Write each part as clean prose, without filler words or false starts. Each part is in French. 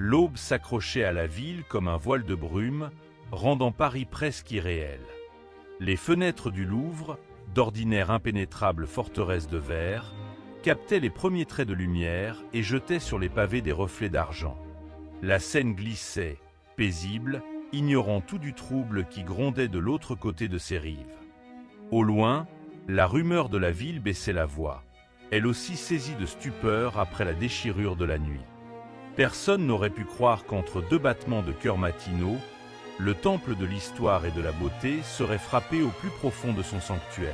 L'aube s'accrochait à la ville comme un voile de brume, rendant Paris presque irréel. Les fenêtres du Louvre, d'ordinaire impénétrable forteresse de verre, captaient les premiers traits de lumière et jetaient sur les pavés des reflets d'argent. La Seine glissait, paisible, ignorant tout du trouble qui grondait de l'autre côté de ses rives. Au loin, la rumeur de la ville baissait la voix, elle aussi saisie de stupeur après la déchirure de la nuit. Personne n'aurait pu croire qu'entre deux battements de cœur matinaux, le temple de l'histoire et de la beauté serait frappé au plus profond de son sanctuaire.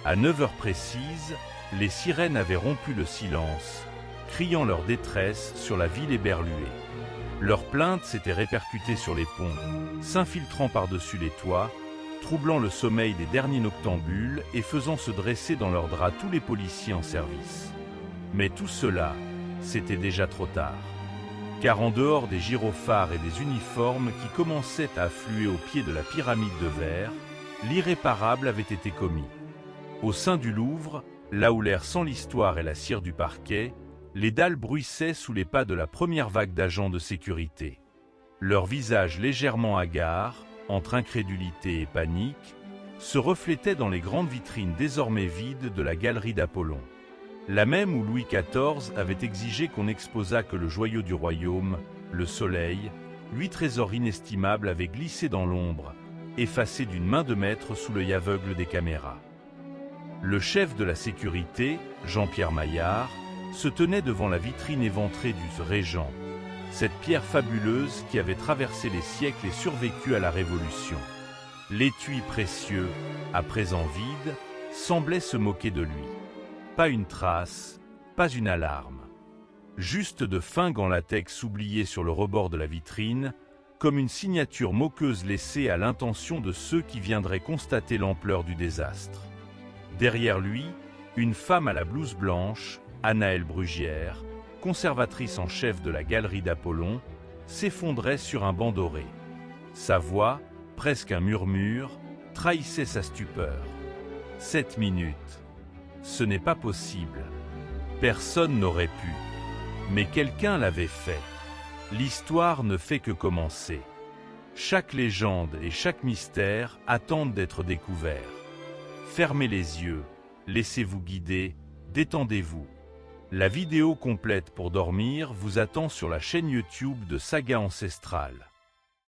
À 9 heures précises, les sirènes avaient rompu le silence, criant leur détresse sur la ville éberluée. Leurs plaintes s'étaient répercutées sur les ponts, s'infiltrant par-dessus les toits, troublant le sommeil des derniers noctambules et faisant se dresser dans leurs draps tous les policiers en service. Mais tout cela, c'était déjà trop tard. Car en dehors des gyrophares et des uniformes qui commençaient à affluer au pied de la pyramide de verre, l'irréparable avait été commis. Au sein du Louvre, là où l'air sent l'histoire et la cire du parquet, les dalles bruissaient sous les pas de la première vague d'agents de sécurité. Leurs visages légèrement hagards, entre incrédulité et panique, se reflétaient dans les grandes vitrines désormais vides de la galerie d'Apollon. La même où Louis XIV avait exigé qu'on n'exposât que le joyau du royaume, le soleil, 8 trésors inestimables avaient glissé dans l'ombre, effacés d'une main de maître sous l'œil aveugle des caméras. Le chef de la sécurité, Jean-Pierre Maillard, se tenait devant la vitrine éventrée du Régent, cette pierre fabuleuse qui avait traversé les siècles et survécu à la Révolution. L'étui précieux, à présent vide, semblait se moquer de lui. Pas une trace, pas une alarme. Juste de fins gants latex oubliés sur le rebord de la vitrine, comme une signature moqueuse laissée à l'intention de ceux qui viendraient constater l'ampleur du désastre. Derrière lui, une femme à la blouse blanche, Anaëlle Brugière, conservatrice en chef de la galerie d'Apollon, s'effondrait sur un banc doré. Sa voix, presque un murmure, trahissait sa stupeur. 7 minutes. Ce n'est pas possible. Personne n'aurait pu. Mais quelqu'un l'avait fait. L'histoire ne fait que commencer. Chaque légende et chaque mystère attendent d'être découverts. Fermez les yeux, laissez-vous guider, détendez-vous. La vidéo complète pour dormir vous attend sur la chaîne YouTube de Saga Ancestrale.